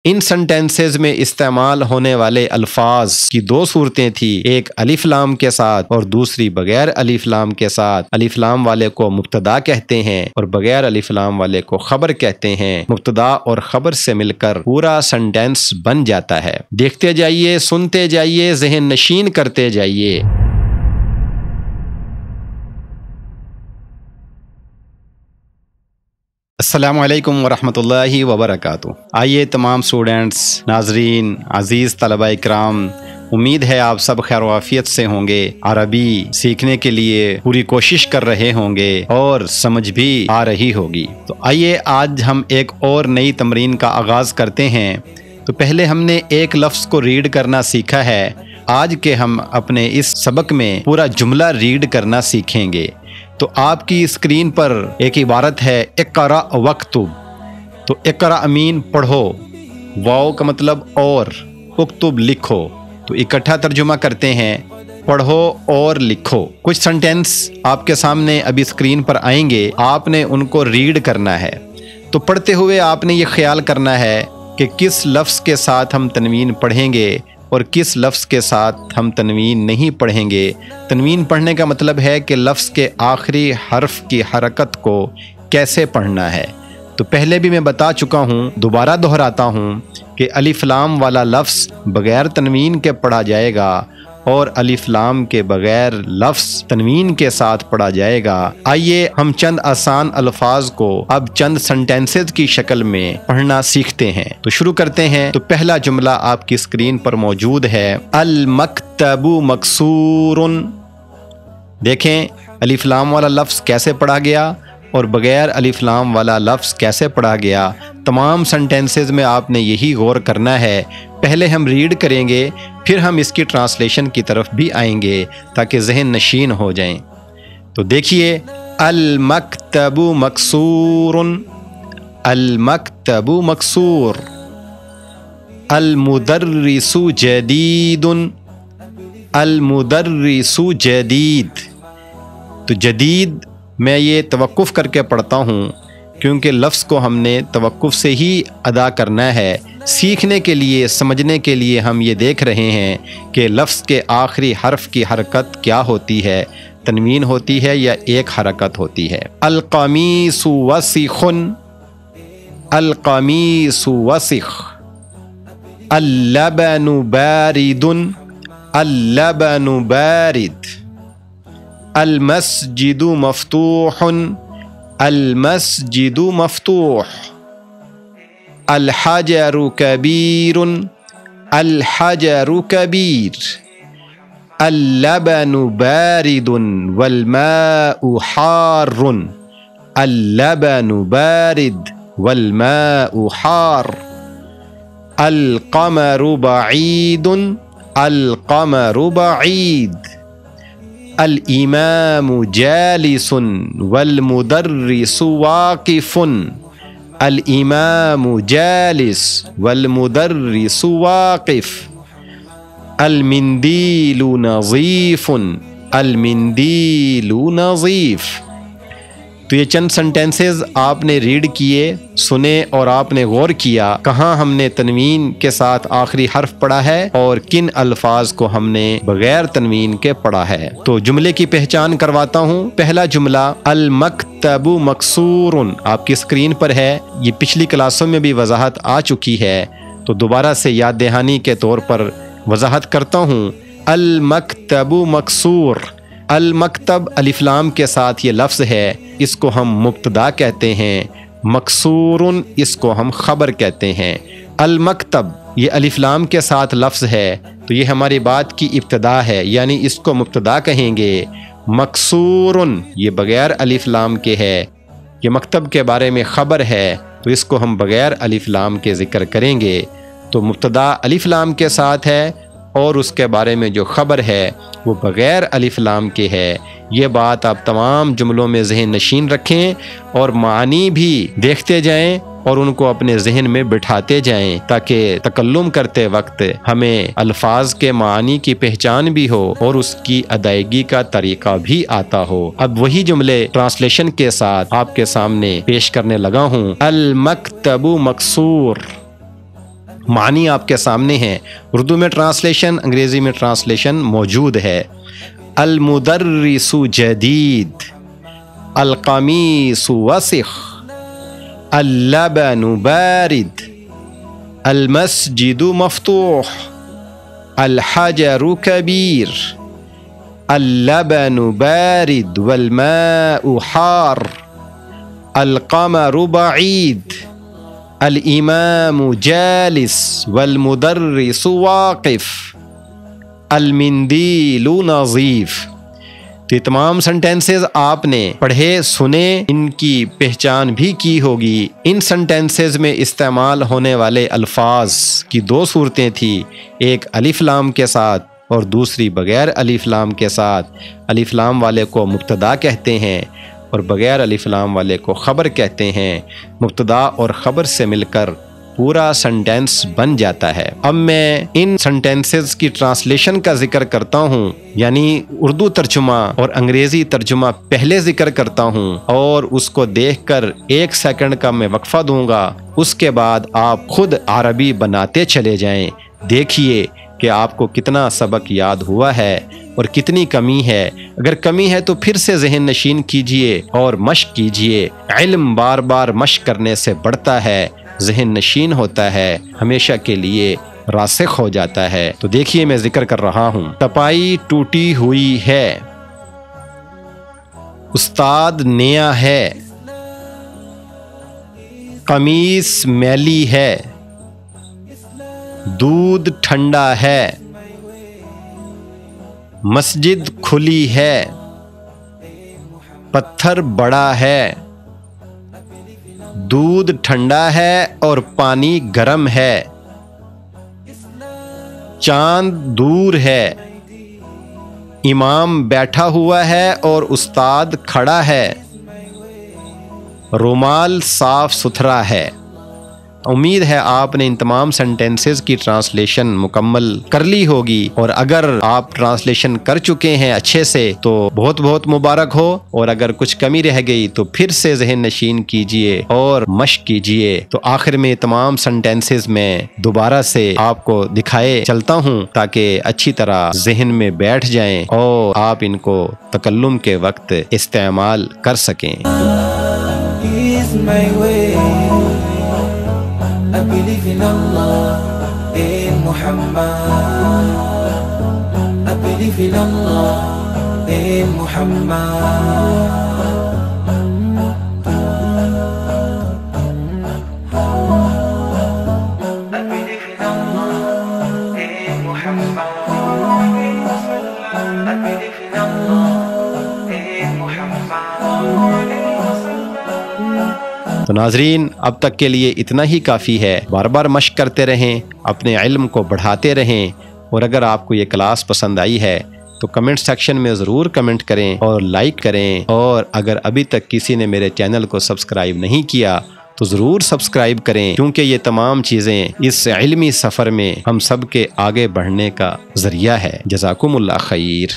ان سنٹینسز میں استعمال ہونے والے الفاظ کی دو صورتیں تھیں، ایک الف لام کے ساتھ اور دوسری بغیر الف لام کے ساتھ۔ الف لام والے کو مبتدا کہتے ہیں اور بغیر الف لام والے کو خبر کہتے ہیں۔ مبتدا اور خبر سے مل کر پورا سنٹینس بن جاتا ہے۔ دیکھتے جائیے، سنتے جائیے، ذہن نشین کرتے جائیے۔ السلام علیکم ورحمۃ اللہ وبرکاتہ۔ آئیے تمام اسٹوڈنٹس، ناظرین، عزیز طلبہ اکرام، امید ہے آپ سب خیر و عافیت سے ہوں گے، عربی سیکھنے کے لیے پوری کوشش کر رہے ہوں گے اور سمجھ بھی آ رہی ہوگی۔ تو آئیے آج ہم ایک اور نئی تمرین کا آغاز کرتے ہیں۔ تو پہلے ہم نے ایک لفظ کو ریڈ کرنا سیکھا ہے، آج کے ہم اپنے اس سبق میں پورا جملہ ریڈ کرنا سیکھیں گے۔ تو آپ کی اسکرین پر ایک عبارت ہے اقرأ وکتب۔ تو اقرأ امین پڑھو، واو کا مطلب اور، اکتب لکھو۔ تو اکٹھا ترجمہ کرتے ہیں، پڑھو اور لکھو۔ کچھ سنٹینس آپ کے سامنے ابھی اسکرین پر آئیں گے، آپ نے ان کو ریڈ کرنا ہے۔ تو پڑھتے ہوئے آپ نے یہ خیال کرنا ہے کہ کس لفظ کے ساتھ ہم تنوین پڑھیں گے اور کس لفظ کے ساتھ ہم تنوین نہیں پڑھیں گے۔ تنوین پڑھنے کا مطلب ہے کہ لفظ کے آخری حرف کی حرکت کو کیسے پڑھنا ہے۔ تو پہلے بھی میں بتا چکا ہوں، دوبارہ دہراتا ہوں کہ الف لام والا لفظ بغیر تنوین کے پڑھا جائے گا اور الف لام کے بغیر لفظ تنوین کے ساتھ پڑھا جائے گا۔ آئیے ہم چند آسان الفاظ کو اب چند سنٹینسز کی شکل میں پڑھنا سیکھتے ہیں۔ تو شروع کرتے ہیں۔ تو پہلا جملہ آپ کی اسکرین پر موجود ہے، المکتب مکسور۔ دیکھیں الف لام والا لفظ کیسے پڑھا گیا اور بغیر الف لام والا لفظ کیسے پڑھا گیا۔ تمام سنٹینسز میں آپ نے یہی غور کرنا ہے۔ پہلے ہم ریڈ کریں گے، پھر ہم اس کی ٹرانسلیشن کی طرف بھی آئیں گے تاکہ ذہن نشین ہو جائیں۔ تو دیکھیے، المکتب مکسور، المکتب مکسور، المدرس جدید، المدرس جدید۔ تو جدید میں یہ توقف کر کے پڑھتا ہوں کیونکہ لفظ کو ہم نے توقف سے ہی ادا کرنا ہے۔ سیکھنے کے لیے، سمجھنے کے لیے ہم یہ دیکھ رہے ہیں کہ لفظ کے آخری حرف کی حرکت کیا ہوتی ہے، تنوین ہوتی ہے یا ایک حرکت ہوتی ہے۔ القمیص وسخ، القمیص وسخ، اللبن بارد، اللبن بارد، المسجد مفتوح، المسجد مفتوح، الحجر كبير، الحجر كبير، اللبن بارد والماء حار، اللبن بارد والماء حار، القمر بعيد، القمر بعيد، الإمام جالس والمدرس واقف، الإمام جالس والمدرس واقف، المنديل نظيف، المنديل نظيف۔ تو یہ چند سنٹینسز آپ نے ریڈ کیے، سنے اور آپ نے غور کیا کہاں ہم نے تنوین کے ساتھ آخری حرف پڑھا ہے اور کن الفاظ کو ہم نے بغیر تنوین کے پڑھا ہے۔ تو جملے کی پہچان کرواتا ہوں۔ پہلا جملہ المکتب مکسور آپ کی اسکرین پر ہے، یہ پچھلی کلاسوں میں بھی وضاحت آ چکی ہے، تو دوبارہ سے یاد دہانی کے طور پر وضاحت کرتا ہوں۔ المکتب مکسور، المکتب الف لام کے ساتھ یہ لفظ ہے، اس کو ہم مبتدا کہتے ہیں، مکسور اس کو ہم خبر کہتے ہیں۔ المکتب یہ الف لام کے ساتھ لفظ ہے تو یہ ہماری بات کی ابتدا ہے، یعنی اس کو مبتدا کہیں گے۔ مکسور یہ بغیر الف لام کے ہے، یہ مکتب کے بارے میں خبر ہے تو اس کو ہم بغیر الف لام کے ذکر کریں گے۔ تو مبتدا الف لام کے ساتھ ہے اور اس کے بارے میں جو خبر ہے وہ بغیر الف لام کے ہے۔ یہ بات آپ تمام جملوں میں ذہن نشین رکھیں اور معنی بھی دیکھتے جائیں اور ان کو اپنے ذہن میں بٹھاتے جائیں تاکہ تکلم کرتے وقت ہمیں الفاظ کے معنی کی پہچان بھی ہو اور اس کی ادائیگی کا طریقہ بھی آتا ہو۔ اب وہی جملے ٹرانسلیشن کے ساتھ آپ کے سامنے پیش کرنے لگا ہوں۔ المکتب مکسور، معنی آپ کے سامنے ہیں، اردو میں ٹرانسلیشن، انگریزی میں ٹرانسلیشن موجود ہے۔ المدرس جدید، القمیص وسخ، اللبن بارد، المسجد مفتوح، الحجر کبیر، اللبن بارد والماء حار، القمر بعید، الامام جالس والمدرس واقف، المندیل نظیف۔ تو یہ تمام سنٹینسز آپ نے پڑھے سنے، ان کی پہچان بھی کی ہوگی۔ ان سنٹینسز میں استعمال ہونے والے الفاظ کی دو صورتیں تھیں، ایک الف لام کے ساتھ اور دوسری بغیر الف لام کے ساتھ۔ الف لام والے کو مبتدا کہتے ہیں اور بغیر الف لام والے کو خبر کہتے ہیں۔ مبتدا اور خبر سے مل کر پورا سنٹینس بن جاتا ہے۔ اب میں ان سنٹینسز کی ٹرانسلیشن کا ذکر کرتا ہوں، یعنی اردو ترجمہ اور انگریزی ترجمہ پہلے ذکر کرتا ہوں، اور اس کو دیکھ کر 1 سیکنڈ کا میں وقفہ دوں گا۔ اس کے بعد آپ خود عربی بناتے چلے جائیں، دیکھیے کہ آپ کو کتنا سبق یاد ہوا ہے اور کتنی کمی ہے۔ اگر کمی ہے تو پھر سے ذہن نشین کیجئے اور مشق کیجئے۔ علم بار بار مشق کرنے سے بڑھتا ہے، ذہن نشین ہوتا ہے، ہمیشہ کے لیے راسخ ہو جاتا ہے۔ تو دیکھیے میں ذکر کر رہا ہوں۔ تپائی ٹوٹی ہوئی ہے، استاد نیا ہے، قمیص میلی ہے، دودھ ٹھنڈا ہے، مسجد کھلی ہے، پتھر بڑا ہے، دودھ ٹھنڈا ہے اور پانی گرم ہے، چاند دور ہے، امام بیٹھا ہوا ہے اور استاد کھڑا ہے، رومال صاف ستھرا ہے۔ امید ہے آپ نے ان تمام سنٹینسز کی ٹرانسلیشن مکمل کر لی ہوگی، اور اگر آپ ٹرانسلیشن کر چکے ہیں اچھے سے تو بہت بہت مبارک ہو، اور اگر کچھ کمی رہ گئی تو پھر سے ذہن نشین کیجئے اور مشق کیجئے۔ تو آخر میں تمام سنٹینسز میں دوبارہ سے آپ کو دکھائے چلتا ہوں تاکہ اچھی طرح ذہن میں بیٹھ جائیں اور آپ ان کو تکلم کے وقت استعمال کر سکیں۔ I believe in Allah, in Muhammad. I believe in Allah, in Muhammad. I believe in Allah, in Muhammad. I believe in Allah, in Muhammad. تو ناظرین، اب تک کے لیے اتنا ہی کافی ہے۔ بار بار مشق کرتے رہیں، اپنے علم کو بڑھاتے رہیں، اور اگر آپ کو یہ کلاس پسند آئی ہے تو کمنٹ سیکشن میں ضرور کمنٹ کریں اور لائک کریں، اور اگر ابھی تک کسی نے میرے چینل کو سبسکرائب نہیں کیا تو ضرور سبسکرائب کریں، کیونکہ یہ تمام چیزیں اس علمی سفر میں ہم سب کے آگے بڑھنے کا ذریعہ ہے۔ جزاکم اللہ خیر۔